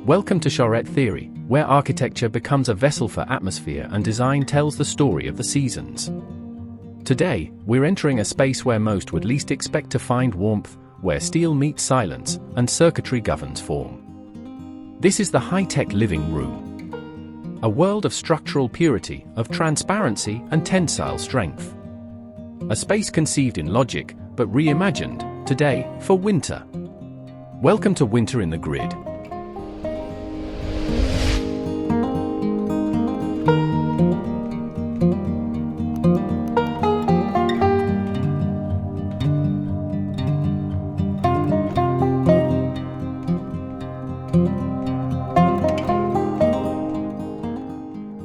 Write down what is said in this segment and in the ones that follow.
Welcome to Charette Theory, where architecture becomes a vessel for atmosphere and design tells the story of the seasons. Today, we're entering a space where most would least expect to find warmth, where steel meets silence, and circuitry governs form. This is the high-tech living room. A world of structural purity, of transparency and tensile strength. A space conceived in logic, but reimagined, today, for winter. Welcome to Winter in the Grid.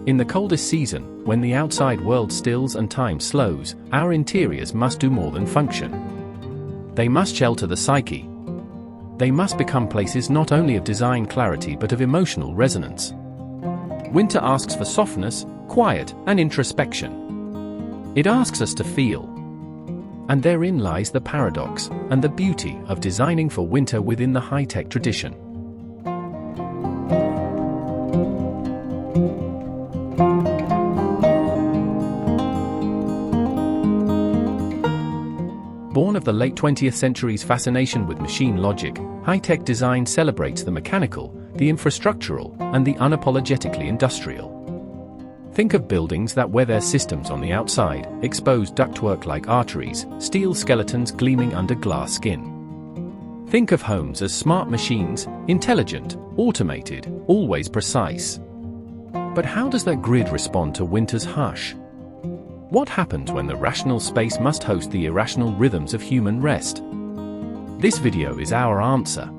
In the coldest season, when the outside world stills and time slows, our interiors must do more than function. They must shelter the psyche. They must become places not only of design clarity but of emotional resonance. Winter asks for softness, quiet, and introspection. It asks us to feel. And therein lies the paradox and the beauty of designing for winter within the high-tech tradition. Born of the late 20th century's fascination with machine logic, high-tech design celebrates the mechanical, the infrastructural, and the unapologetically industrial. Think of buildings that wear their systems on the outside, exposed ductwork like arteries, steel skeletons gleaming under glass skin. Think of homes as smart machines, intelligent, automated, always precise. But how does that grid respond to winter's hush? What happens when the rational space must host the irrational rhythms of human rest? This video is our answer.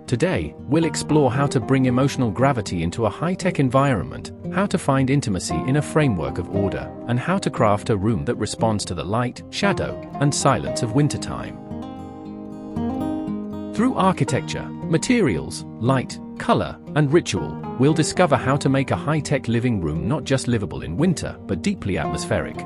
Today, we'll explore how to bring emotional gravity into a high-tech environment, how to find intimacy in a framework of order, and how to craft a room that responds to the light, shadow, and silence of wintertime. Through architecture, materials, light, color, and ritual, we'll discover how to make a high-tech living room not just livable in winter, but deeply atmospheric.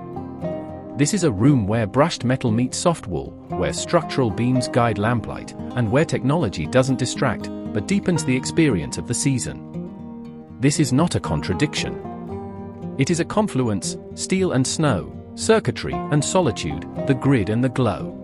This is a room where brushed metal meets soft wool, where structural beams guide lamplight, and where technology doesn't distract, but deepens the experience of the season. This is not a contradiction. It is a confluence: steel and snow, circuitry and solitude, the grid and the glow.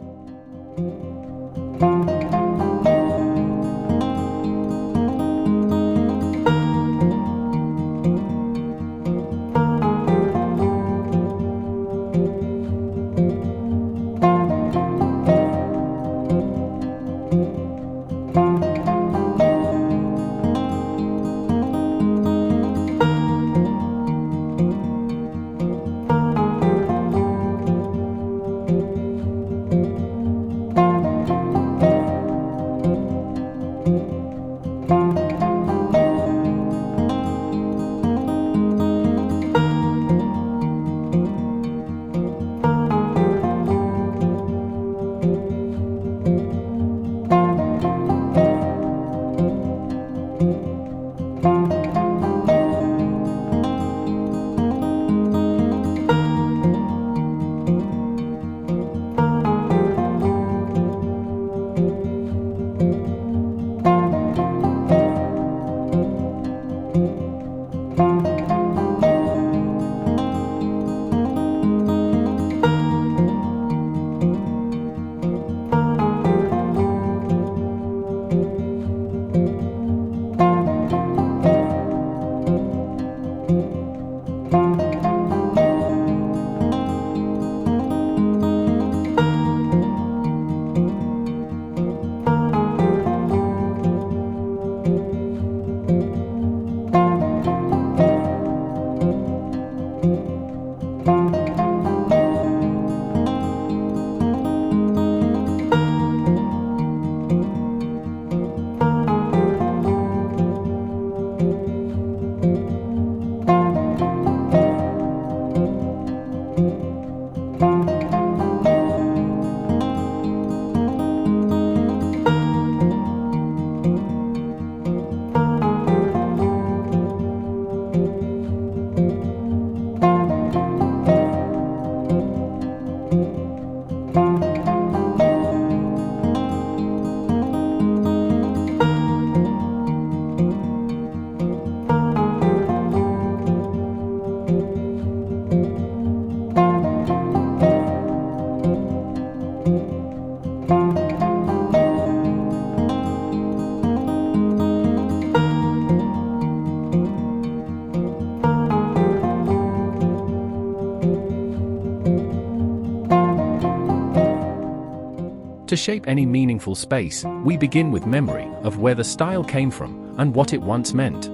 To shape any meaningful space, we begin with memory of where the style came from and what it once meant.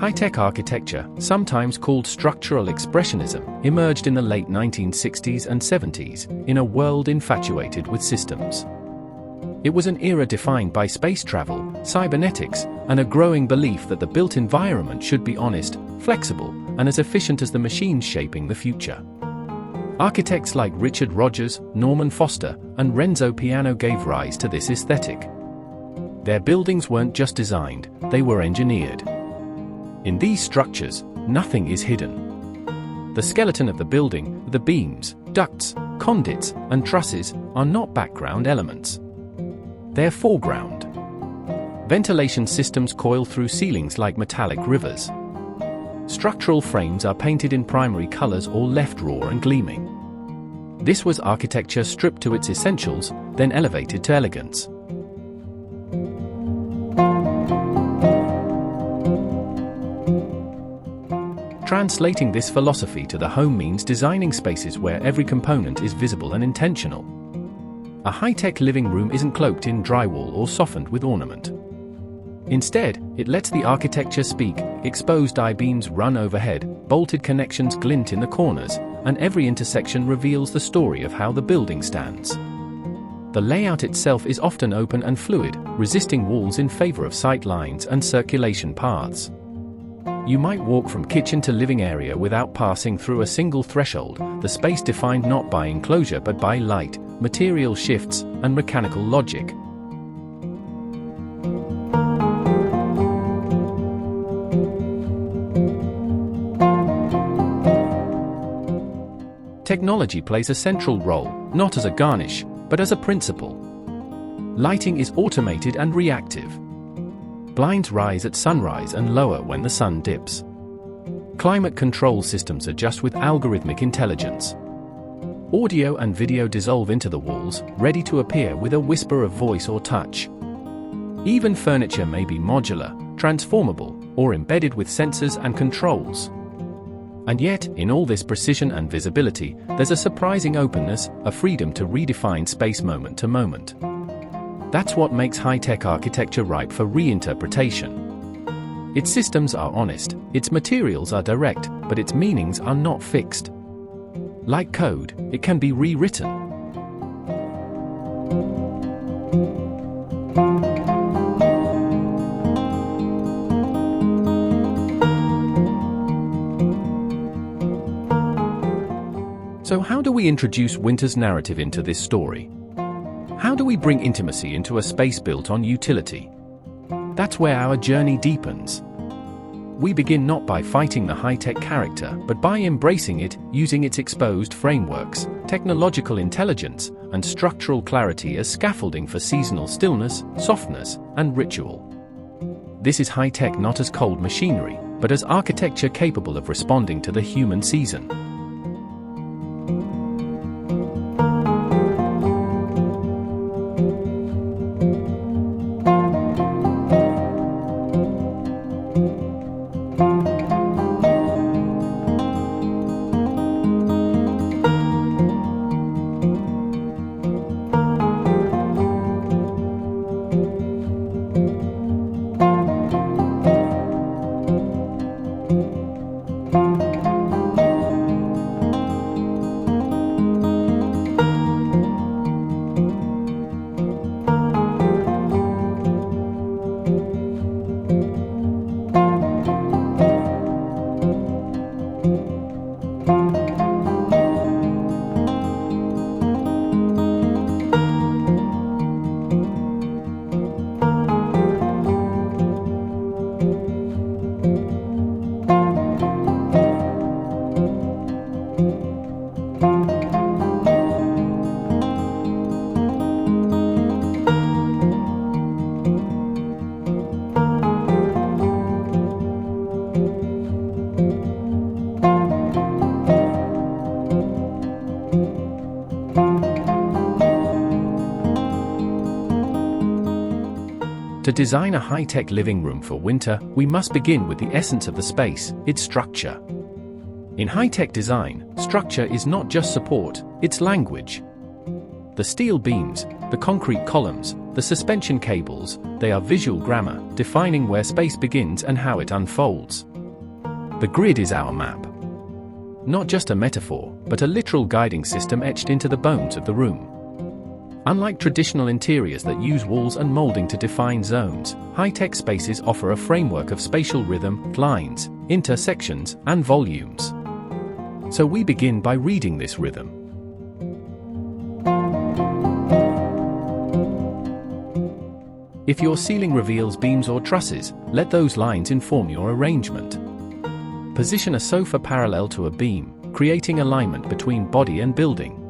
High-tech architecture, sometimes called structural expressionism, emerged in the late 1960s and 70s in a world infatuated with systems. It was an era defined by space travel, cybernetics, and a growing belief that the built environment should be honest, flexible, and as efficient as the machines shaping the future. Architects like Richard Rogers, Norman Foster, and Renzo Piano gave rise to this aesthetic. Their buildings weren't just designed, they were engineered. In these structures, nothing is hidden. The skeleton of the building, the beams, ducts, conduits, and trusses, are not background elements. They're foreground. Ventilation systems coil through ceilings like metallic rivers. Structural frames are painted in primary colors or left raw and gleaming. This was architecture stripped to its essentials, then elevated to elegance. Translating this philosophy to the home means designing spaces where every component is visible and intentional. A high-tech living room isn't cloaked in drywall or softened with ornament. Instead, it lets the architecture speak, exposed I-beams run overhead, bolted connections glint in the corners, and every intersection reveals the story of how the building stands. The layout itself is often open and fluid, resisting walls in favor of sight lines and circulation paths. You might walk from kitchen to living area without passing through a single threshold, the space defined not by enclosure but by light, material shifts, and mechanical logic. Technology plays a central role, not as a garnish, but as a principle. Lighting is automated and reactive. Blinds rise at sunrise and lower when the sun dips. Climate control systems adjust with algorithmic intelligence. Audio and video dissolve into the walls, ready to appear with a whisper of voice or touch. Even furniture may be modular, transformable, or embedded with sensors and controls. And yet, in all this precision and visibility, there's a surprising openness, a freedom to redefine space moment to moment. That's what makes high-tech architecture ripe for reinterpretation. Its systems are honest, its materials are direct, but its meanings are not fixed. Like code, it can be rewritten. So how do we introduce winter's narrative into this story? How do we bring intimacy into a space built on utility? That's where our journey deepens. We begin not by fighting the high-tech character, but by embracing it, using its exposed frameworks, technological intelligence, and structural clarity as scaffolding for seasonal stillness, softness, and ritual. This is high-tech not as cold machinery, but as architecture capable of responding to the human season. To design a high-tech living room for winter, we must begin with the essence of the space, its structure. In high-tech design, structure is not just support, it's language. The steel beams, the concrete columns, the suspension cables, they are visual grammar, defining where space begins and how it unfolds. The grid is our map. Not just a metaphor, but a literal guiding system etched into the bones of the room. Unlike traditional interiors that use walls and molding to define zones, high-tech spaces offer a framework of spatial rhythm, lines, intersections, and volumes. So we begin by reading this rhythm. If your ceiling reveals beams or trusses, let those lines inform your arrangement. Position a sofa parallel to a beam, creating alignment between body and building.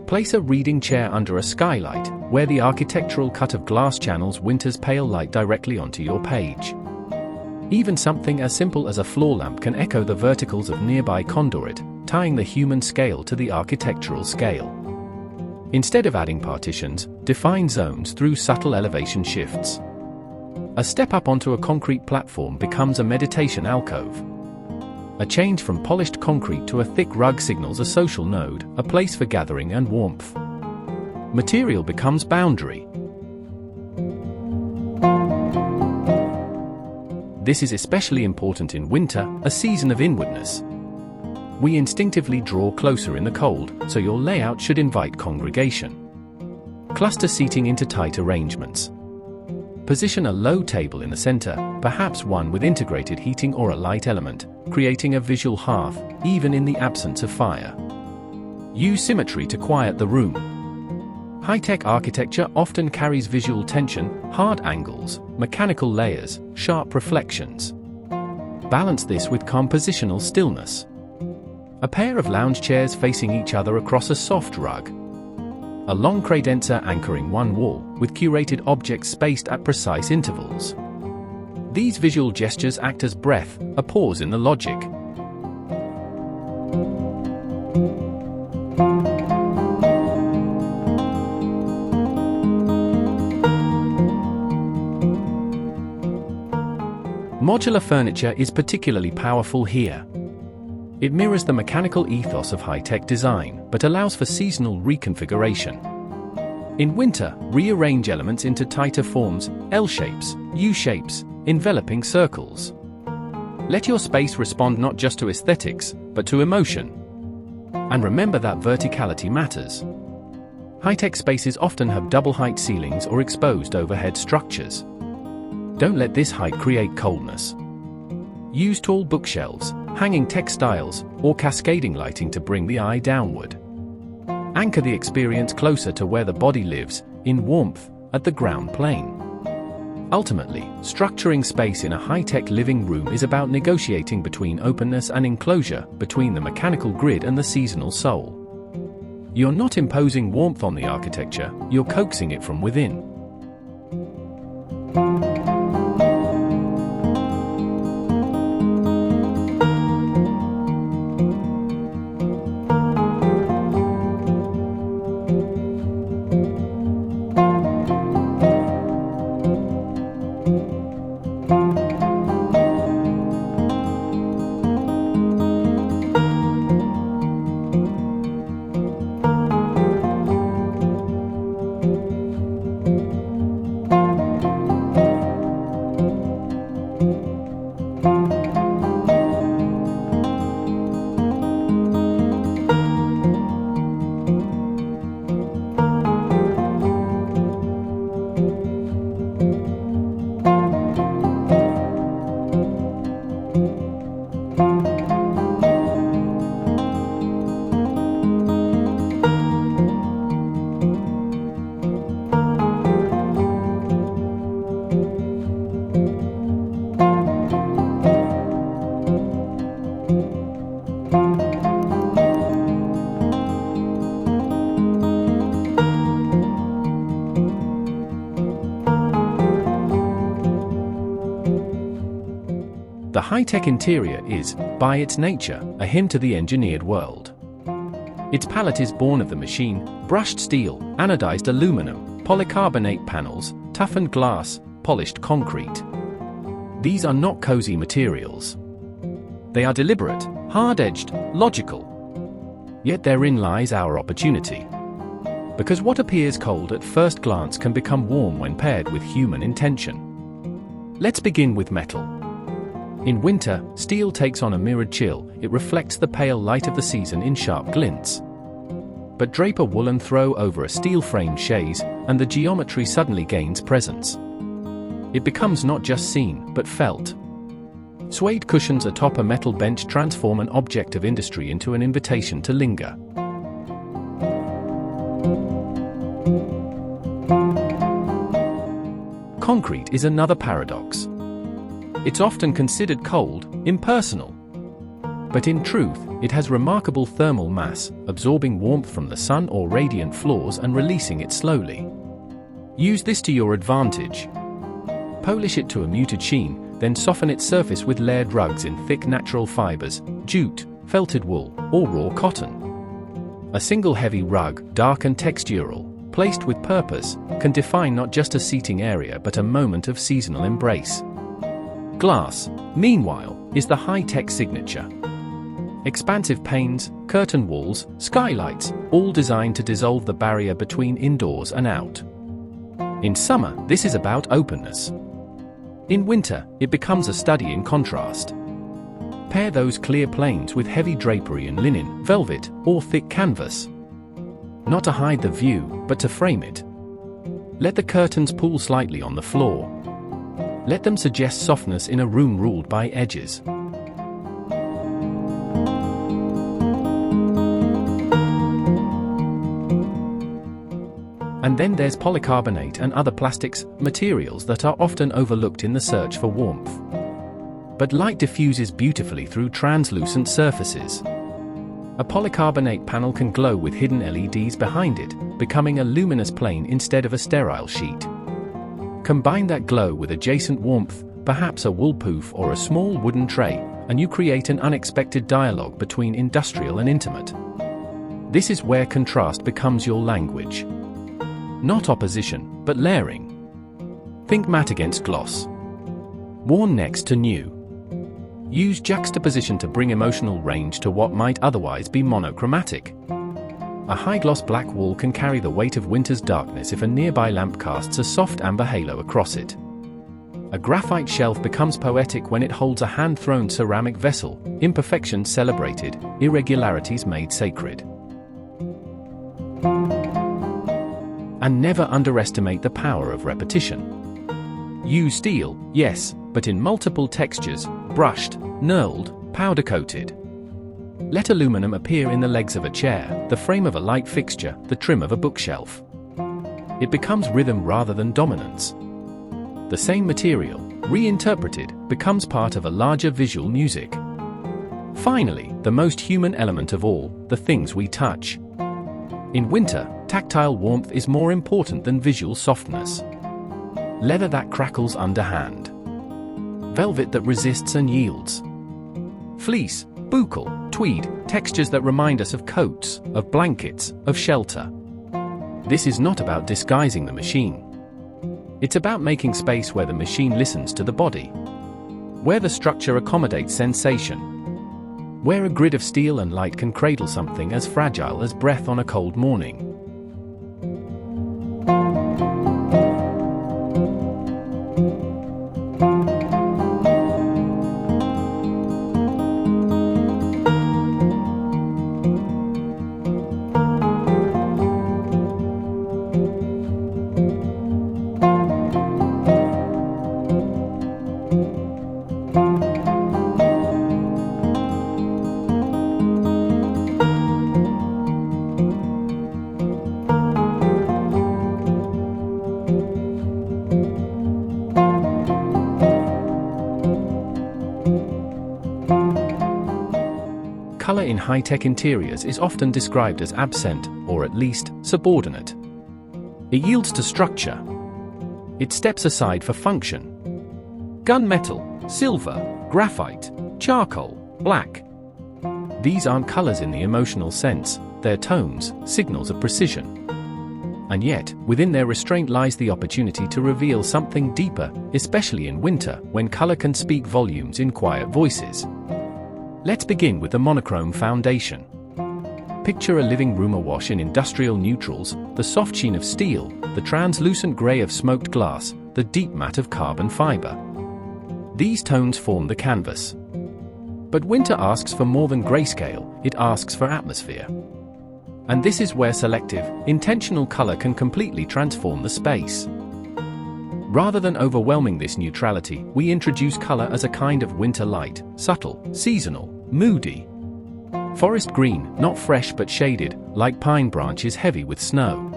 Place a reading chair under a skylight, where the architectural cut of glass channels winter's pale light directly onto your page. Even something as simple as a floor lamp can echo the verticals of nearby conduit, tying the human scale to the architectural scale. Instead of adding partitions, define zones through subtle elevation shifts. A step up onto a concrete platform becomes a meditation alcove. A change from polished concrete to a thick rug signals a social node, a place for gathering and warmth. Material becomes boundary. This is especially important in winter, a season of inwardness. We instinctively draw closer in the cold, so your layout should invite congregation. Cluster seating into tight arrangements. Position a low table in the center, perhaps one with integrated heating or a light element, creating a visual hearth, even in the absence of fire. Use symmetry to quiet the room. High-tech architecture often carries visual tension, hard angles, mechanical layers, sharp reflections. Balance this with compositional stillness. A pair of lounge chairs facing each other across a soft rug. A long credenza anchoring one wall, with curated objects spaced at precise intervals. These visual gestures act as breath, a pause in the logic. Modular furniture is particularly powerful here. It mirrors the mechanical ethos of high-tech design, but allows for seasonal reconfiguration. In winter, rearrange elements into tighter forms, L-shapes, U-shapes, enveloping circles. Let your space respond not just to aesthetics, but to emotion. And remember that verticality matters. High-tech spaces often have double-height ceilings or exposed overhead structures. Don't let this height create coldness. Use tall bookshelves, hanging textiles, or cascading lighting to bring the eye downward. Anchor the experience closer to where the body lives, in warmth, at the ground plane. Ultimately, structuring space in a high-tech living room is about negotiating between openness and enclosure, between the mechanical grid and the seasonal soul. You're not imposing warmth on the architecture, you're coaxing it from within. The high-tech interior is, by its nature, a hymn to the engineered world. Its palette is born of the machine, brushed steel, anodized aluminum, polycarbonate panels, toughened glass, polished concrete. These are not cozy materials. They are deliberate, hard-edged, logical. Yet therein lies our opportunity. Because what appears cold at first glance can become warm when paired with human intention. Let's begin with metal. In winter, steel takes on a mirrored chill. It reflects the pale light of the season in sharp glints. But drape a woolen throw over a steel-framed chaise, and the geometry suddenly gains presence. It becomes not just seen, but felt. Suede cushions atop a metal bench transform an object of industry into an invitation to linger. Concrete is another paradox. It's often considered cold, impersonal. But in truth, it has remarkable thermal mass, absorbing warmth from the sun or radiant floors and releasing it slowly. Use this to your advantage. Polish it to a muted sheen, then soften its surface with layered rugs in thick natural fibers, jute, felted wool, or raw cotton. A single heavy rug, dark and textural, placed with purpose, can define not just a seating area but a moment of seasonal embrace. Glass, meanwhile, is the high-tech signature. Expansive panes, curtain walls, skylights, all designed to dissolve the barrier between indoors and out. In summer, this is about openness. In winter, it becomes a study in contrast. Pair those clear planes with heavy drapery in linen, velvet, or thick canvas. Not to hide the view, but to frame it. Let the curtains pull slightly on the floor. Let them suggest softness in a room ruled by edges. And then there's polycarbonate and other plastics, materials that are often overlooked in the search for warmth. But light diffuses beautifully through translucent surfaces. A polycarbonate panel can glow with hidden LEDs behind it, becoming a luminous plane instead of a sterile sheet. Combine that glow with adjacent warmth, perhaps a wool poof or a small wooden tray, and you create an unexpected dialogue between industrial and intimate. This is where contrast becomes your language. Not opposition, but layering. Think matte against gloss. Worn next to new. Use juxtaposition to bring emotional range to what might otherwise be monochromatic. A high-gloss black wall can carry the weight of winter's darkness if a nearby lamp casts a soft amber halo across it. A graphite shelf becomes poetic when it holds a hand-thrown ceramic vessel, imperfections celebrated, irregularities made sacred. And never underestimate the power of repetition. Use steel, yes, but in multiple textures, brushed, knurled, powder-coated. Let aluminum appear in the legs of a chair, the frame of a light fixture, the trim of a bookshelf. It becomes rhythm rather than dominance. The same material, reinterpreted, becomes part of a larger visual music. Finally, the most human element of all, the things we touch. In winter, tactile warmth is more important than visual softness. Leather that crackles underhand. Velvet that resists and yields. Fleece, buccal, tweed, textures that remind us of coats, of blankets, of shelter. This is not about disguising the machine. It's about making space where the machine listens to the body. Where the structure accommodates sensation. Where a grid of steel and light can cradle something as fragile as breath on a cold morning. Color in high-tech interiors is often described as absent, or at least, subordinate. It yields to structure. It steps aside for function. Gunmetal, silver, graphite, charcoal, black. These aren't colors in the emotional sense, they're tones, signals of precision. And yet, within their restraint lies the opportunity to reveal something deeper, especially in winter, when color can speak volumes in quiet voices. Let's begin with the monochrome foundation. Picture a living room awash in industrial neutrals, the soft sheen of steel, the translucent grey of smoked glass, the deep matte of carbon fiber. These tones form the canvas. But winter asks for more than grayscale, it asks for atmosphere. And this is where selective, intentional color can completely transform the space. Rather than overwhelming this neutrality, we introduce color as a kind of winter light, subtle, seasonal, moody. Forest green, not fresh but shaded, like pine branches heavy with snow.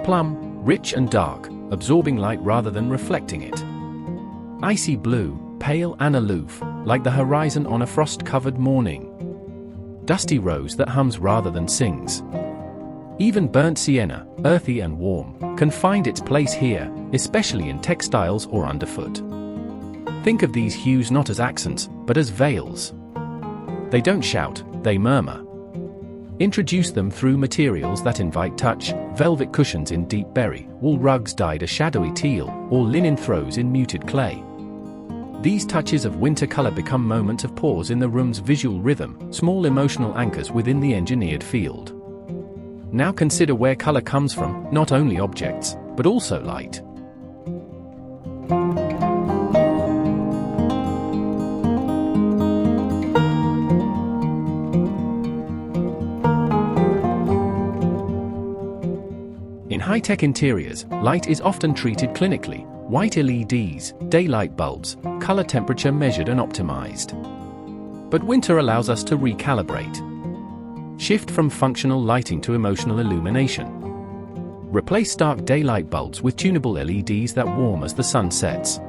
Plum, rich and dark, absorbing light rather than reflecting it. Icy blue, pale and aloof, like the horizon on a frost-covered morning. Dusty rose that hums rather than sings. Even burnt sienna, earthy and warm, can find its place here, especially in textiles or underfoot. Think of these hues not as accents, but as veils. They don't shout, they murmur. Introduce them through materials that invite touch, velvet cushions in deep berry, wool rugs dyed a shadowy teal, or linen throws in muted clay. These touches of winter color become moments of pause in the room's visual rhythm, small emotional anchors within the engineered field. Now consider where color comes from, not only objects, but also light. In high-tech interiors, light is often treated clinically. White LEDs, daylight bulbs, color temperature measured and optimized. But winter allows us to recalibrate. Shift from functional lighting to emotional illumination. Replace stark daylight bulbs with tunable LEDs that warm as the sun sets.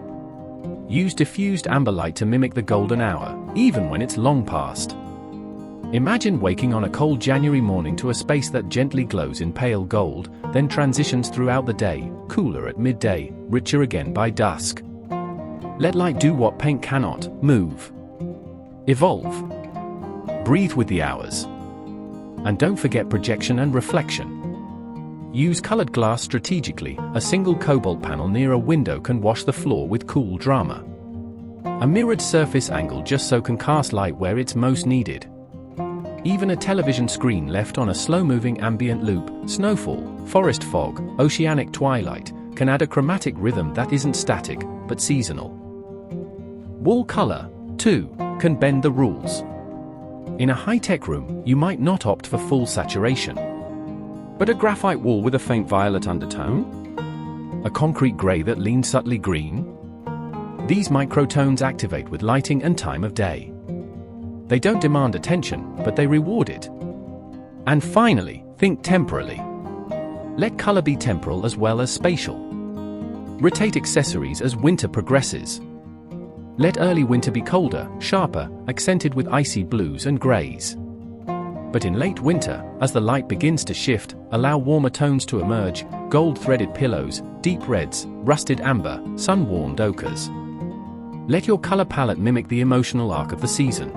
Use diffused amber light to mimic the golden hour, even when it's long past. Imagine waking on a cold January morning to a space that gently glows in pale gold, then transitions throughout the day, cooler at midday, richer again by dusk. Let light do what paint cannot: move. Evolve. Breathe with the hours. And don't forget projection and reflection. Use colored glass strategically. A single cobalt panel near a window can wash the floor with cool drama. A mirrored surface angle just so can cast light where it's most needed. Even a television screen left on a slow-moving ambient loop, snowfall, forest fog, oceanic twilight, can add a chromatic rhythm that isn't static, but seasonal. Wall color, too, can bend the rules. In a high-tech room, you might not opt for full saturation. But a graphite wall with a faint violet undertone? A concrete gray that leans subtly green? These microtones activate with lighting and time of day. They don't demand attention, but they reward it. And finally, think temporally. Let color be temporal as well as spatial. Rotate accessories as winter progresses. Let early winter be colder, sharper, accented with icy blues and grays. But in late winter, as the light begins to shift, allow warmer tones to emerge: gold-threaded pillows, deep reds, rusted amber, sun-warmed ochres. Let your color palette mimic the emotional arc of the season.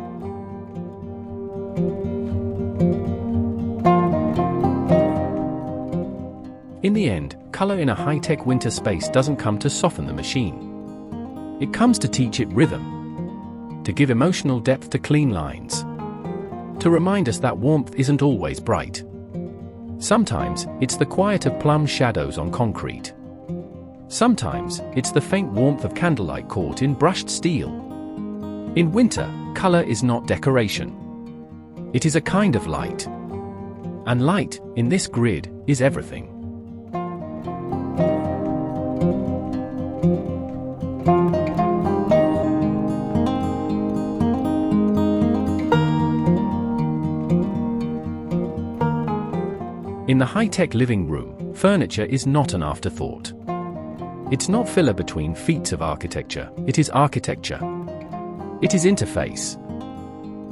In the end, color in a high-tech winter space doesn't come to soften the machine. It comes to teach it rhythm, to give emotional depth to clean lines, to remind us that warmth isn't always bright. Sometimes, it's the quiet of plum shadows on concrete. Sometimes, it's the faint warmth of candlelight caught in brushed steel. In winter, color is not decoration. It is a kind of light. And light, in this grid, is everything. In the high-tech living room, furniture is not an afterthought. It's not filler between feats of architecture, it is architecture. It is interface.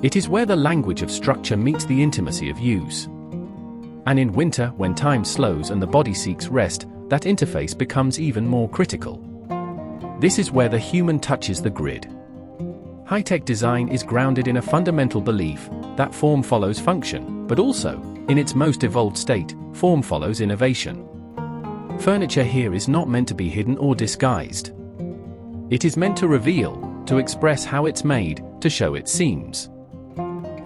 It is where the language of structure meets the intimacy of use. And in winter, when time slows and the body seeks rest, that interface becomes even more critical. This is where the human touches the grid. High-tech design is grounded in a fundamental belief that form follows function, but also, in its most evolved state, form follows innovation. Furniture here is not meant to be hidden or disguised. It is meant to reveal, to express how it's made, to show its seams.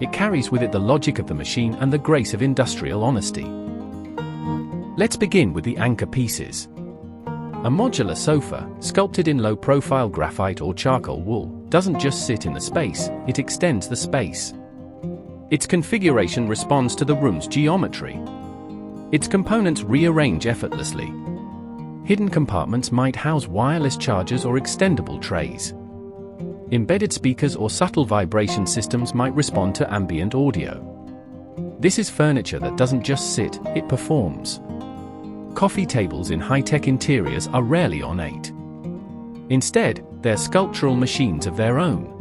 It carries with it the logic of the machine and the grace of industrial honesty. Let's begin with the anchor pieces. A modular sofa, sculpted in low-profile graphite or charcoal wool, doesn't just sit in the space, it extends the space. Its configuration responds to the room's geometry. Its components rearrange effortlessly. Hidden compartments might house wireless chargers or extendable trays. Embedded speakers or subtle vibration systems might respond to ambient audio. This is furniture that doesn't just sit, it performs. Coffee tables in high-tech interiors are rarely ornate. Instead, they're sculptural machines of their own.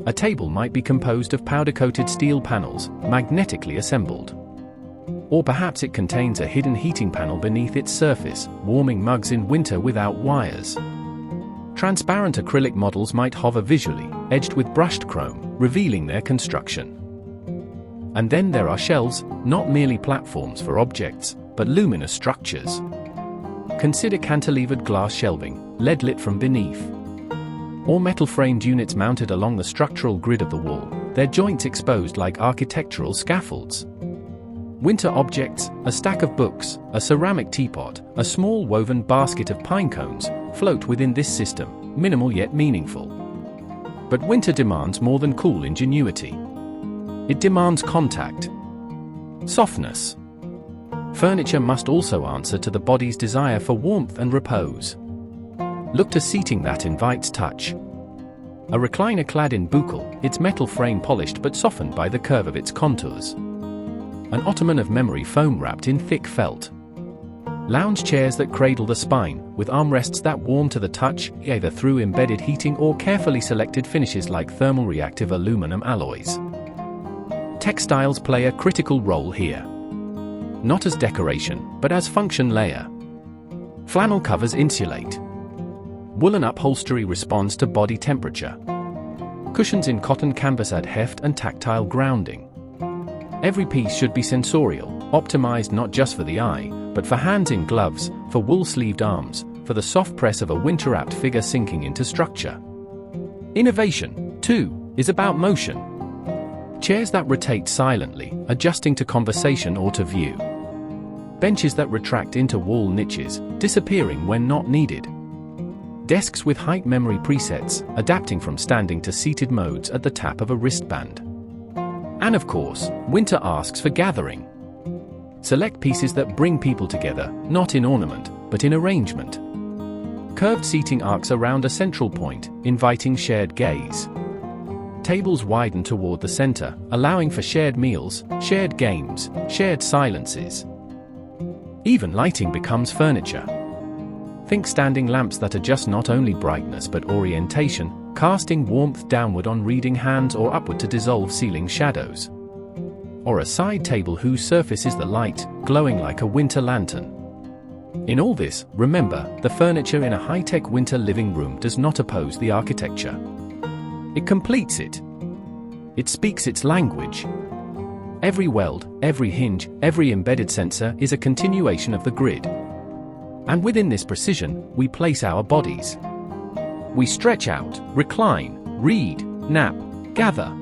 A table might be composed of powder-coated steel panels, magnetically assembled. Or perhaps it contains a hidden heating panel beneath its surface, warming mugs in winter without wires. Transparent acrylic models might hover visually, edged with brushed chrome, revealing their construction. And then there are shelves, not merely platforms for objects, but luminous structures. Consider cantilevered glass shelving, lead-lit from beneath. Or metal-framed units mounted along the structural grid of the wall, their joints exposed like architectural scaffolds. Winter objects, a stack of books, a ceramic teapot, a small woven basket of pine cones, float within this system, minimal yet meaningful. But winter demands more than cool ingenuity. It demands contact. Softness. Furniture must also answer to the body's desire for warmth and repose. Look to seating that invites touch. A recliner clad in buccal, its metal frame polished but softened by the curve of its contours. An ottoman of memory foam wrapped in thick felt. Lounge chairs that cradle the spine, with armrests that warm to the touch, either through embedded heating or carefully selected finishes like thermal reactive aluminum alloys. Textiles play a critical role here. Not as decoration, but as function layer. Flannel covers insulate. Woolen upholstery responds to body temperature. Cushions in cotton canvas add heft and tactile grounding. Every piece should be sensorial, optimized not just for the eye, but for hands in gloves, for wool-sleeved arms, for the soft press of a winter-apt figure sinking into structure. Innovation, too, is about motion. Chairs that rotate silently, adjusting to conversation or to view. Benches that retract into wall niches, disappearing when not needed. Desks with height memory presets, adapting from standing to seated modes at the tap of a wristband. And of course, winter asks for gathering. Select pieces that bring people together, not in ornament, but in arrangement. Curved seating arcs around a central point, inviting shared gaze. Tables widen toward the center, allowing for shared meals, shared games, shared silences. Even lighting becomes furniture. Think standing lamps that adjust not only brightness but orientation, casting warmth downward on reading hands or upward to dissolve ceiling shadows. Or a side table whose surface is the light, glowing like a winter lantern. In all this, remember, the furniture in a high-tech winter living room does not oppose the architecture. It completes it. It speaks its language. Every weld, every hinge, every embedded sensor is a continuation of the grid. And within this precision, we place our bodies. We stretch out, recline, read, nap, gather.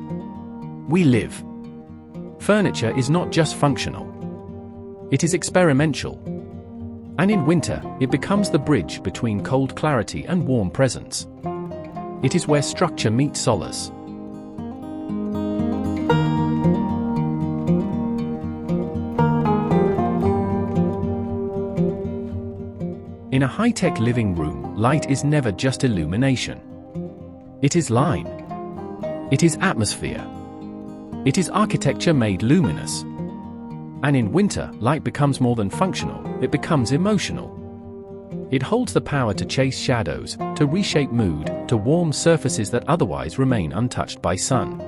We live. Furniture is not just functional. It is experimental. And in winter, it becomes the bridge between cold clarity and warm presence. It is where structure meets solace. In a high-tech living room, light is never just illumination. It is line. It is atmosphere. It is architecture made luminous. And in winter, light becomes more than functional, it becomes emotional. It holds the power to chase shadows, to reshape mood, to warm surfaces that otherwise remain untouched by sun.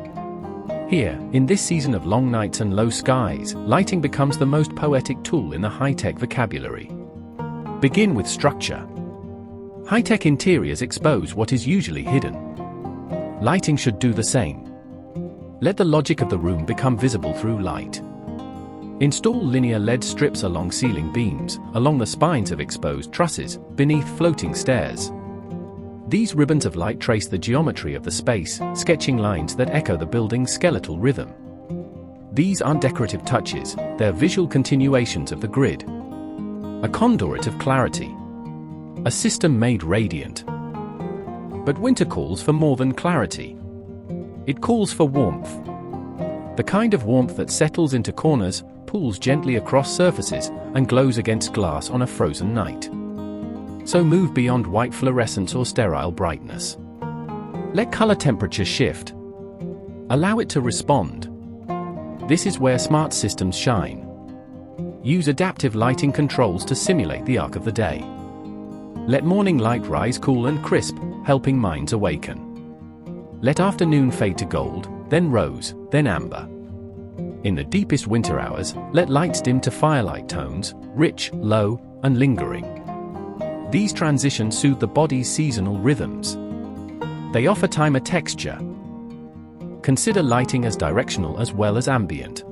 Here, in this season of long nights and low skies, lighting becomes the most poetic tool in the high-tech vocabulary. Begin with structure. High-tech interiors expose what is usually hidden. Lighting should do the same. Let the logic of the room become visible through light. Install linear LED strips along ceiling beams, along the spines of exposed trusses, beneath floating stairs. These ribbons of light trace the geometry of the space, sketching lines that echo the building's skeletal rhythm. These aren't decorative touches, they're visual continuations of the grid. A conduit of clarity. A system made radiant. But winter calls for more than clarity. It calls for warmth. The kind of warmth that settles into corners, pulls gently across surfaces, and glows against glass on a frozen night. So move beyond white fluorescence or sterile brightness. Let color temperature shift. Allow it to respond. This is where smart systems shine. Use adaptive lighting controls to simulate the arc of the day. Let morning light rise cool and crisp, helping minds awaken. Let afternoon fade to gold, then rose, then amber. In the deepest winter hours, let lights dim to firelight tones, rich, low, and lingering. These transitions soothe the body's seasonal rhythms. They offer time a texture. Consider lighting as directional as well as ambient.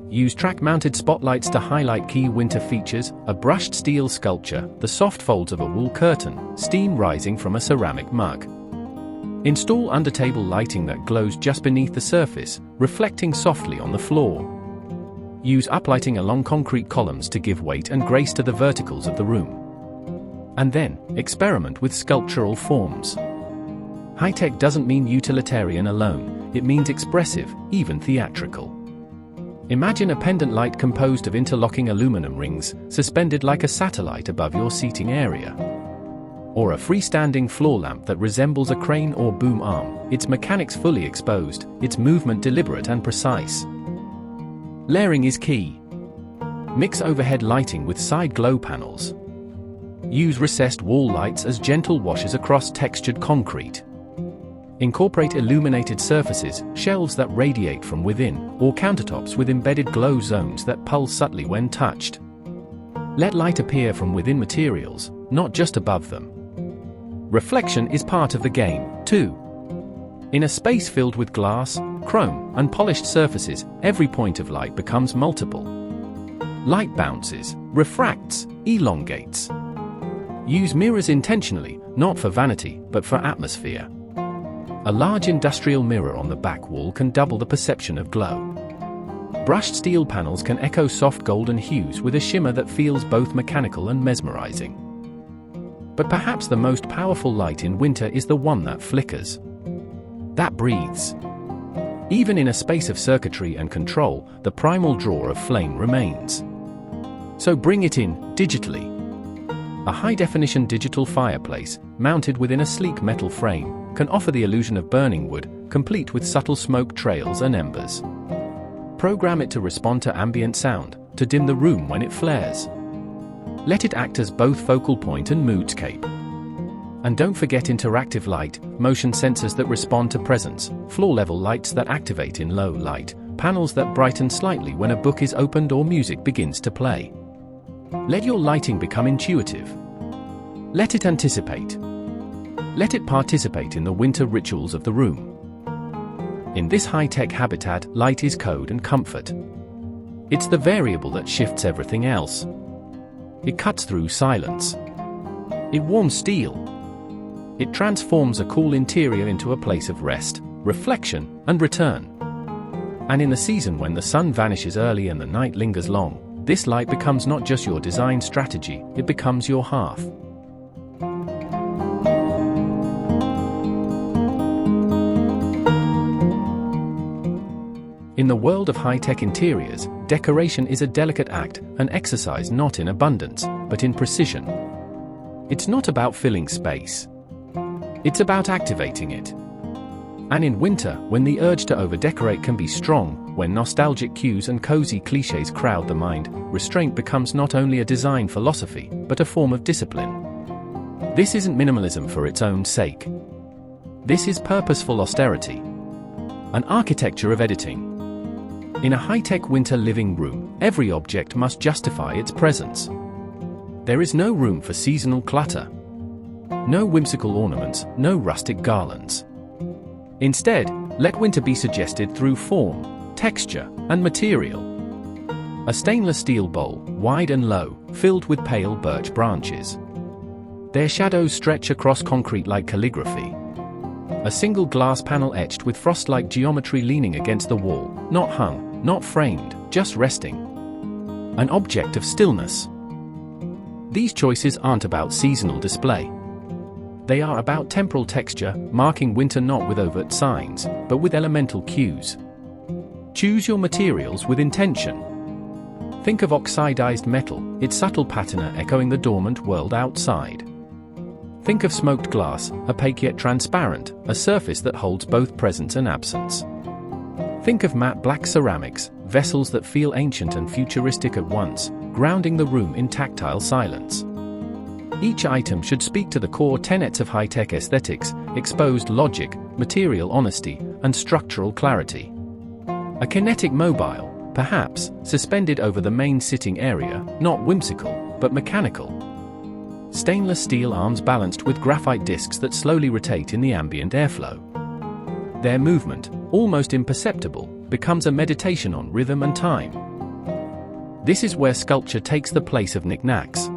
Use track-mounted spotlights to highlight key winter features, a brushed steel sculpture, the soft folds of a wool curtain, steam rising from a ceramic mug. Install under-table lighting that glows just beneath the surface, reflecting softly on the floor. Use uplighting along concrete columns to give weight and grace to the verticals of the room. And then, experiment with sculptural forms. High-tech doesn't mean utilitarian alone, it means expressive, even theatrical. Imagine a pendant light composed of interlocking aluminum rings, suspended like a satellite above your seating area. Or a freestanding floor lamp that resembles a crane or boom arm, its mechanics fully exposed, its movement deliberate and precise. Layering is key. Mix overhead lighting with side glow panels. Use recessed wall lights as gentle washes across textured concrete. Incorporate illuminated surfaces, shelves that radiate from within, or countertops with embedded glow zones that pulse subtly when touched. Let light appear from within materials, not just above them. Reflection is part of the game, too. In a space filled with glass, chrome, and polished surfaces, every point of light becomes multiple. Light bounces, refracts, elongates. Use mirrors intentionally, not for vanity, but for atmosphere. A large industrial mirror on the back wall can double the perception of glow. Brushed steel panels can echo soft golden hues with a shimmer that feels both mechanical and mesmerizing. But perhaps the most powerful light in winter is the one that flickers. That breathes. Even in a space of circuitry and control, the primal draw of flame remains. So bring it in, digitally. A high-definition digital fireplace, mounted within a sleek metal frame, can offer the illusion of burning wood, complete with subtle smoke trails and embers. Program it to respond to ambient sound, to dim the room when it flares. Let it act as both focal point and moodscape. And don't forget interactive light, motion sensors that respond to presence, floor-level lights that activate in low light, panels that brighten slightly when a book is opened or music begins to play. Let your lighting become intuitive. Let it anticipate. Let it participate in the winter rituals of the room. In this high-tech habitat, light is code and comfort. It's the variable that shifts everything else. It cuts through silence. It warms steel. It transforms a cool interior into a place of rest, reflection, and return. And in the season when the sun vanishes early and the night lingers long, this light becomes not just your design strategy, it becomes your hearth. In the world of high-tech interiors, decoration is a delicate act, an exercise not in abundance, but in precision. It's not about filling space. It's about activating it. And in winter, when the urge to over-decorate can be strong, when nostalgic cues and cozy clichés crowd the mind, restraint becomes not only a design philosophy, but a form of discipline. This isn't minimalism for its own sake. This is purposeful austerity. An architecture of editing. In a high-tech winter living room, every object must justify its presence. There is no room for seasonal clutter. No whimsical ornaments, no rustic garlands. Instead, let winter be suggested through form, texture, and material. A stainless steel bowl, wide and low, filled with pale birch branches. Their shadows stretch across concrete like calligraphy. A single glass panel etched with frost-like geometry leaning against the wall, not hung, not framed, just resting. An object of stillness. These choices aren't about seasonal display. They are about temporal texture, marking winter not with overt signs, but with elemental cues. Choose your materials with intention. Think of oxidized metal, its subtle patina echoing the dormant world outside. Think of smoked glass, opaque yet transparent, a surface that holds both presence and absence. Think of matte black ceramics, vessels that feel ancient and futuristic at once, grounding the room in tactile silence. Each item should speak to the core tenets of high-tech aesthetics: exposed logic, material honesty, and structural clarity. A kinetic mobile, perhaps, suspended over the main sitting area, not whimsical, but mechanical. Stainless steel arms balanced with graphite discs that slowly rotate in the ambient airflow. Their movement, almost imperceptible, becomes a meditation on rhythm and time. This is where sculpture takes the place of knickknacks.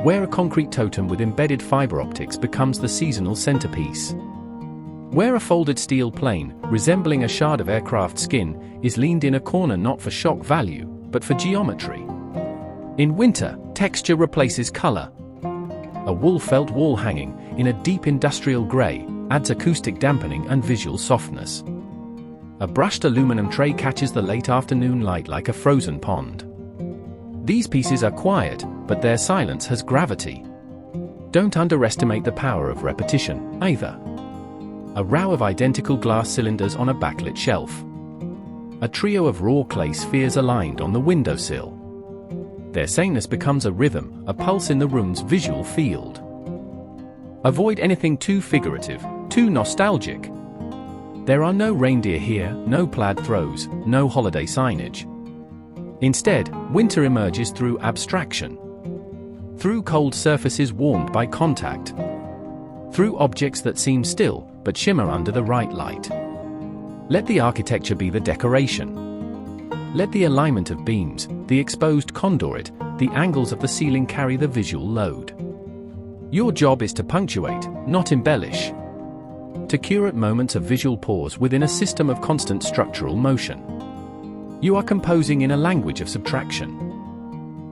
Where a concrete totem with embedded fiber optics becomes the seasonal centerpiece. Where a folded steel plane, resembling a shard of aircraft skin, is leaned in a corner not for shock value, but for geometry. In winter, texture replaces color. A wool-felt wall hanging, in a deep industrial gray, adds acoustic dampening and visual softness. A brushed aluminum tray catches the late afternoon light like a frozen pond. These pieces are quiet, but their silence has gravity. Don't underestimate the power of repetition, either. A row of identical glass cylinders on a backlit shelf. A trio of raw clay spheres aligned on the windowsill. Their sameness becomes a rhythm, a pulse in the room's visual field. Avoid anything too figurative, too nostalgic. There are no reindeer here, no plaid throws, no holiday signage. Instead, winter emerges through abstraction. Through cold surfaces warmed by contact. Through objects that seem still, but shimmer under the right light. Let the architecture be the decoration. Let the alignment of beams, the exposed conduit, the angles of the ceiling carry the visual load. Your job is to punctuate, not embellish. To curate moments of visual pause within a system of constant structural motion. You are composing in a language of subtraction.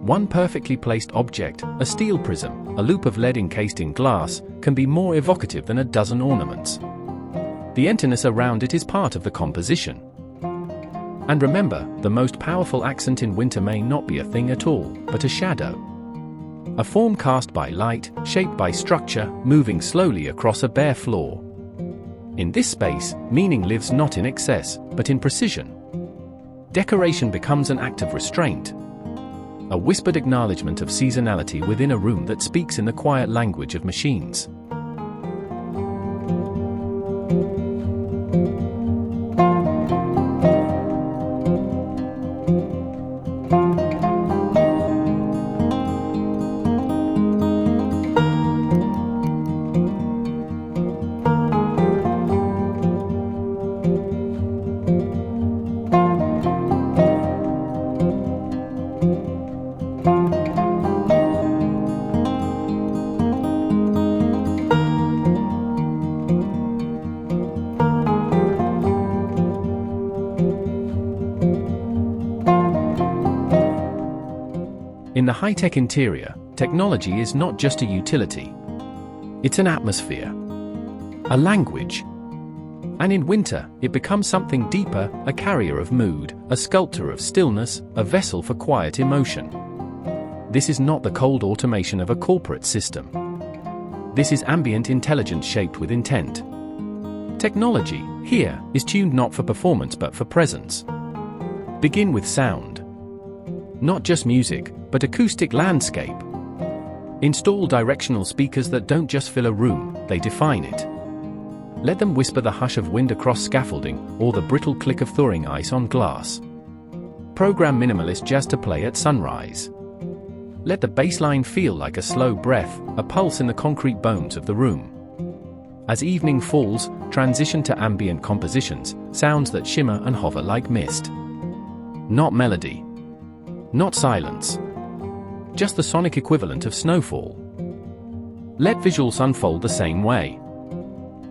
One perfectly placed object, a steel prism, a loop of lead encased in glass, can be more evocative than a dozen ornaments. The emptiness around it is part of the composition. And remember, the most powerful accent in winter may not be a thing at all, but a shadow. A form cast by light, shaped by structure, moving slowly across a bare floor. In this space, meaning lives not in excess, but in precision. Decoration becomes an act of restraint. A whispered acknowledgement of seasonality within a room that speaks in the quiet language of machines. In the high-tech interior, technology is not just a utility. It's an atmosphere. A language. And in winter, it becomes something deeper, a carrier of mood, a sculptor of stillness, a vessel for quiet emotion. This is not the cold automation of a corporate system. This is ambient intelligence shaped with intent. Technology, here, is tuned not for performance but for presence. Begin with sound. Not just music, but acoustic landscape. Install directional speakers that don't just fill a room, they define it. Let them whisper the hush of wind across scaffolding, or the brittle click of thawing ice on glass. Program minimalist jazz to play at sunrise. Let the bass line feel like a slow breath, a pulse in the concrete bones of the room. As evening falls, transition to ambient compositions, sounds that shimmer and hover like mist. Not melody. Not silence. Just the sonic equivalent of snowfall. Let visuals unfold the same way.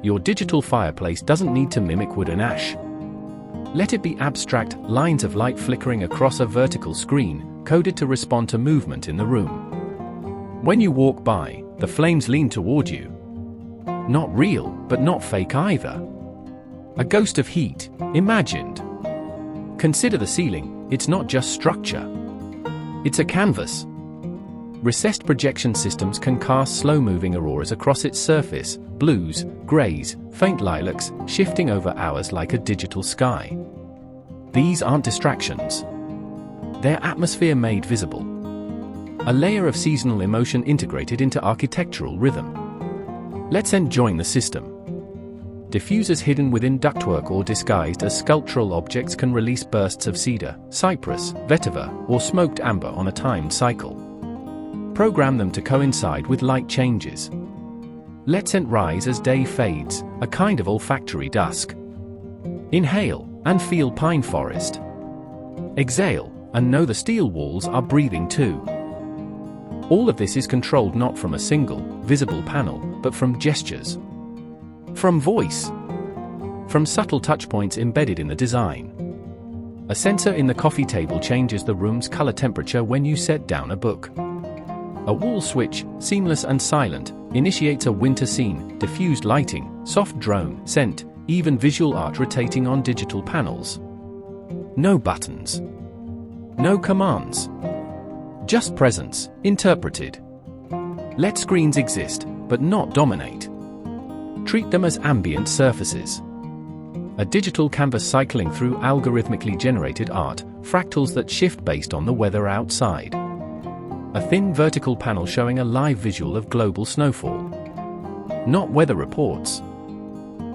Your digital fireplace doesn't need to mimic wood and ash. Let it be abstract, lines of light flickering across a vertical screen, coded to respond to movement in the room. When you walk by, the flames lean toward you. Not real, but not fake either. A ghost of heat, imagined. Consider the ceiling, it's not just structure. It's a canvas. Recessed projection systems can cast slow-moving auroras across its surface, blues, greys, faint lilacs, shifting over hours like a digital sky. These aren't distractions. They're atmosphere made visible. A layer of seasonal emotion integrated into architectural rhythm. Let's join the system. Diffusers hidden within ductwork or disguised as sculptural objects can release bursts of cedar, cypress, vetiver, or smoked amber on a timed cycle. Program them to coincide with light changes. Let scent rise as day fades, a kind of olfactory dusk. Inhale, and feel pine forest. Exhale, and know the steel walls are breathing too. All of this is controlled not from a single, visible panel, but from gestures. From voice. From subtle touchpoints embedded in the design. A sensor in the coffee table changes the room's color temperature when you set down a book. A wall switch, seamless and silent, initiates a winter scene, diffused lighting, soft drone, scent, even visual art rotating on digital panels. No buttons. No commands. Just presence, interpreted. Let screens exist, but not dominate. Treat them as ambient surfaces. A digital canvas cycling through algorithmically generated art, fractals that shift based on the weather outside. A thin vertical panel showing a live visual of global snowfall. Not weather reports.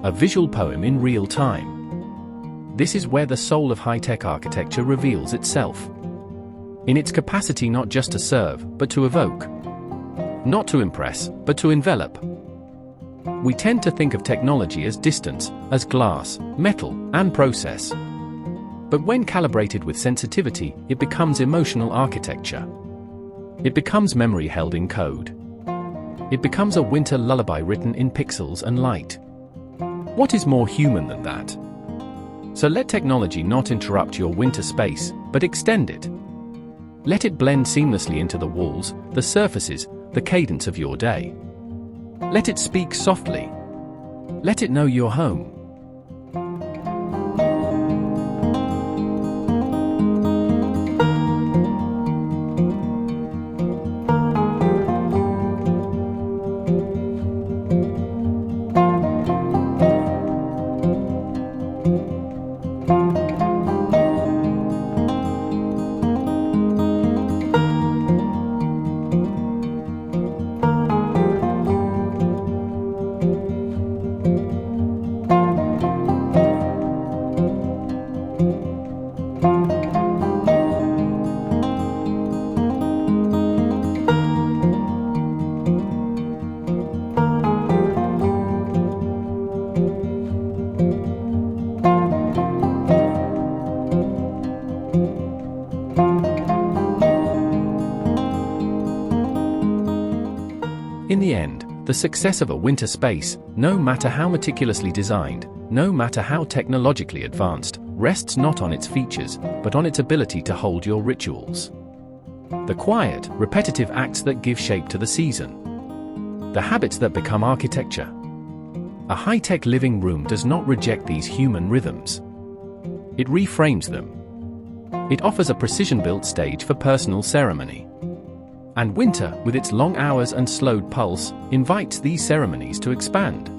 A visual poem in real time. This is where the soul of high-tech architecture reveals itself. In its capacity not just to serve, but to evoke. Not to impress, but to envelop. We tend to think of technology as distance, as glass, metal, and process. But when calibrated with sensitivity, it becomes emotional architecture. It becomes memory held in code. It becomes a winter lullaby written in pixels and light. What is more human than that? So let technology not interrupt your winter space, but extend it. Let it blend seamlessly into the walls, the surfaces, the cadence of your day. Let it speak softly. Let it know you're home. In the end, the success of a winter space, no matter how meticulously designed, no matter how technologically advanced, rests not on its features, but on its ability to hold your rituals. The quiet, repetitive acts that give shape to the season. The habits that become architecture. A high-tech living room does not reject these human rhythms. It reframes them. It offers a precision-built stage for personal ceremony. And winter, with its long hours and slowed pulse, invites these ceremonies to expand.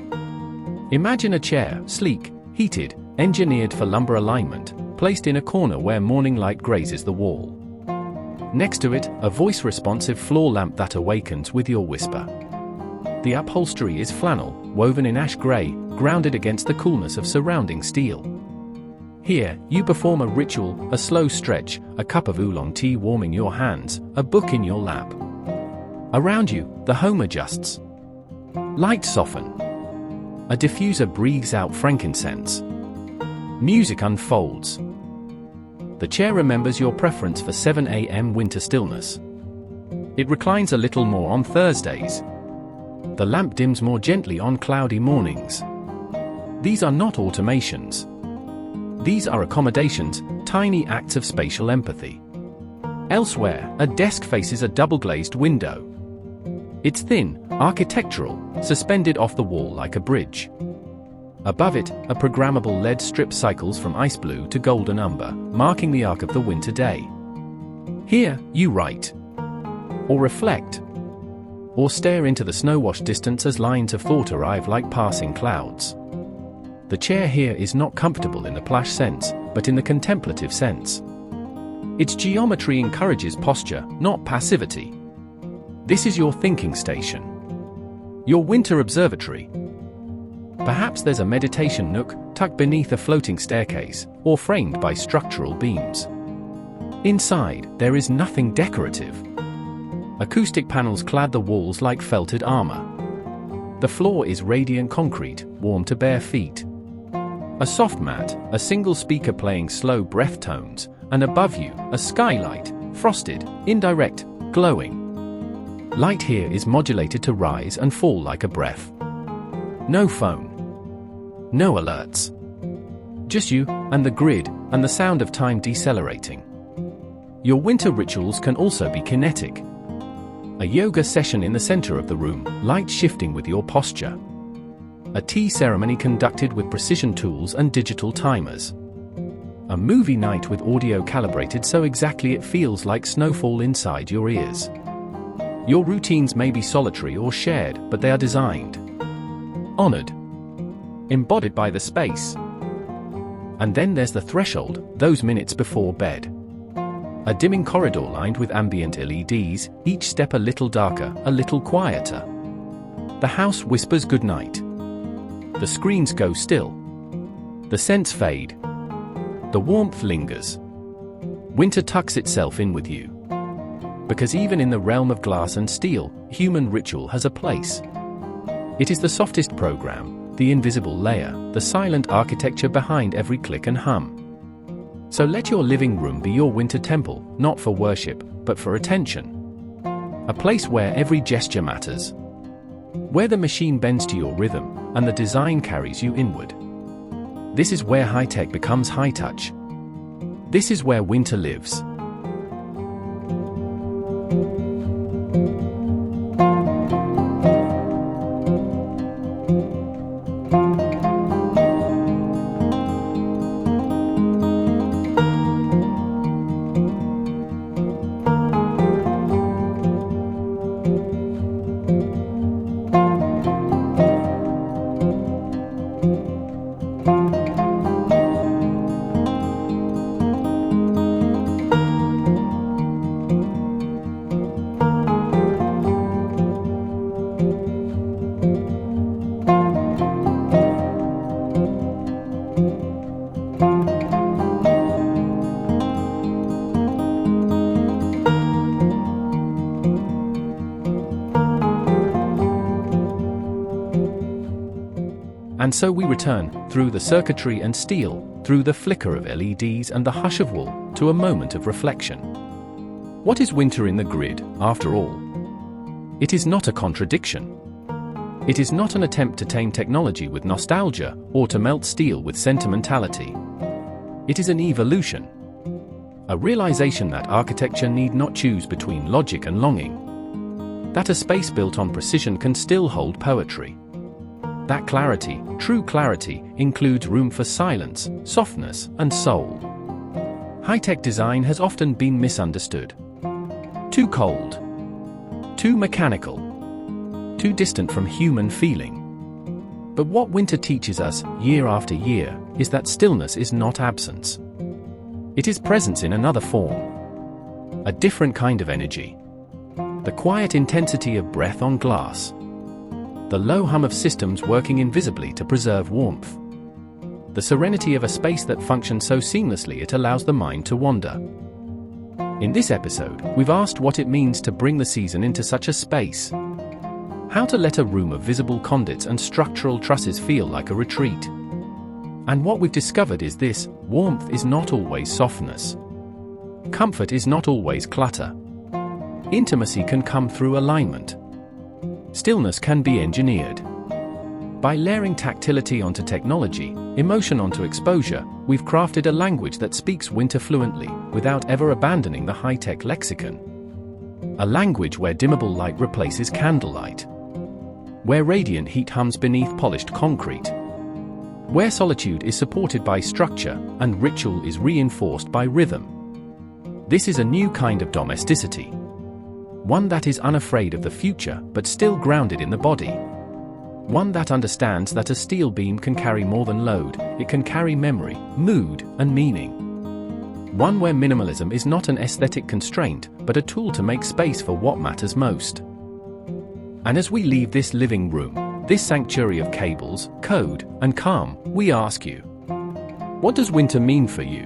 Imagine a chair, sleek, heated, engineered for lumbar alignment, placed in a corner where morning light grazes the wall. Next to it, a voice-responsive floor lamp that awakens with your whisper. The upholstery is flannel, woven in ash gray, grounded against the coolness of surrounding steel. Here, you perform a ritual, a slow stretch, a cup of oolong tea warming your hands, a book in your lap. Around you, the home adjusts. Lights soften. A diffuser breathes out frankincense. Music unfolds. The chair remembers your preference for 7 a.m. winter stillness. It reclines a little more on Thursdays. The lamp dims more gently on cloudy mornings. These are not automations. These are accommodations, tiny acts of spatial empathy. Elsewhere, a desk faces a double-glazed window. It's thin, architectural, suspended off the wall like a bridge. Above it, a programmable LED strip cycles from ice blue to golden umber, marking the arc of the winter day. Here, you write, or reflect, or stare into the snow-washed distance as lines of thought arrive like passing clouds. The chair here is not comfortable in the plush sense, but in the contemplative sense. Its geometry encourages posture, not passivity. This is your thinking station. Your winter observatory. Perhaps there's a meditation nook, tucked beneath a floating staircase, or framed by structural beams. Inside, there is nothing decorative. Acoustic panels clad the walls like felted armor. The floor is radiant concrete, warm to bare feet. A soft mat, a single speaker playing slow breath tones, and above you, a skylight, frosted, indirect, glowing. Light here is modulated to rise and fall like a breath. No phone. No alerts. Just you, and the grid, and the sound of time decelerating. Your winter rituals can also be kinetic. A yoga session in the center of the room, light shifting with your posture. A tea ceremony conducted with precision tools and digital timers. A movie night with audio calibrated so exactly it feels like snowfall inside your ears. Your routines may be solitary or shared, but they are designed, honored, embodied by the space. And then there's the threshold, those minutes before bed. A dimming corridor lined with ambient LEDs, each step a little darker, a little quieter. The house whispers goodnight. The screens go still. The scents fade. The warmth lingers. Winter tucks itself in with you. Because even in the realm of glass and steel, human ritual has a place. It is the softest program, the invisible layer, the silent architecture behind every click and hum. So let your living room be your winter temple, not for worship, but for attention. A place where every gesture matters. Where the machine bends to your rhythm, and the design carries you inward. This is where high-tech becomes high-touch. This is where winter lives. And so we return, through the circuitry and steel, through the flicker of LEDs and the hush of wool, to a moment of reflection. What is winter in the grid, after all? It is not a contradiction. It is not an attempt to tame technology with nostalgia, or to melt steel with sentimentality. It is an evolution. A realization that architecture need not choose between logic and longing. That a space built on precision can still hold poetry. That clarity, true clarity, includes room for silence, softness, and soul. High-tech design has often been misunderstood. Too cold. Too mechanical. Too distant from human feeling. But what winter teaches us, year after year, is that stillness is not absence. It is presence in another form. A different kind of energy. The quiet intensity of breath on glass. The low hum of systems working invisibly to preserve warmth. The serenity of a space that functions so seamlessly it allows the mind to wander. In this episode, we've asked what it means to bring the season into such a space. How to let a room of visible conduits and structural trusses feel like a retreat. And what we've discovered is this: warmth is not always softness. Comfort is not always clutter. Intimacy can come through alignment. stillness can be engineered. By layering tactility onto technology, emotion onto exposure, we've crafted a language that speaks winter fluently, without ever abandoning the high-tech lexicon. A language where dimmable light replaces candlelight. Where radiant heat hums beneath polished concrete. Where solitude is supported by structure, and ritual is reinforced by rhythm. This is a new kind of domesticity. One that is unafraid of the future, but still grounded in the body. One that understands that a steel beam can carry more than load, it can carry memory, mood, and meaning. One where minimalism is not an aesthetic constraint, but a tool to make space for what matters most. And as we leave this living room, this sanctuary of cables, code, and calm, we ask you, what does winter mean for you?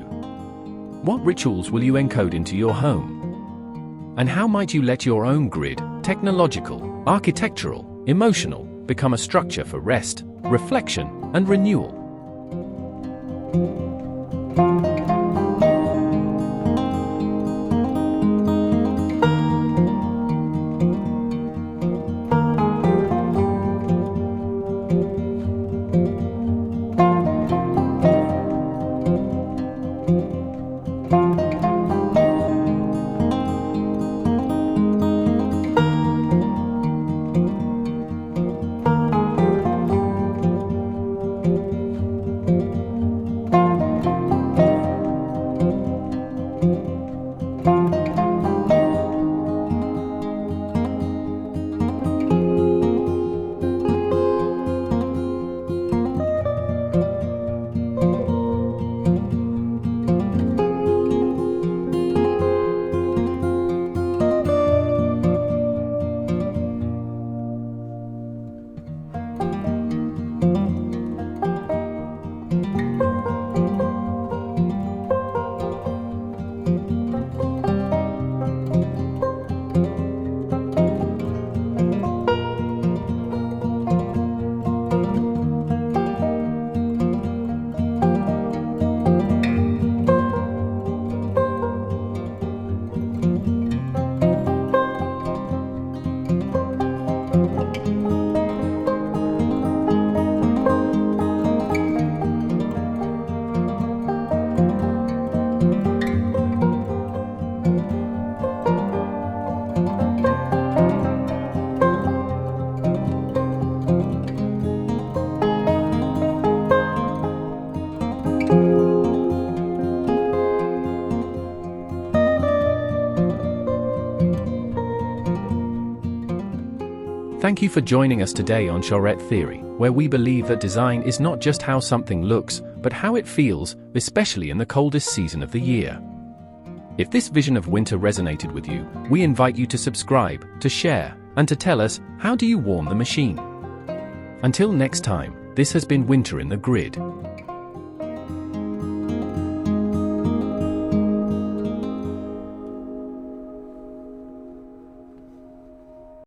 What rituals will you encode into your home? And how might you let your own grid, technological, architectural, emotional, become a structure for rest, reflection, and renewal? Thank you for joining us today on Charette Theory, where we believe that design is not just how something looks, but how it feels, especially in the coldest season of the year. If this vision of winter resonated with you, we invite you to subscribe, to share, and to tell us, how do you warm the machine? Until next time, this has been Winter in the Grid.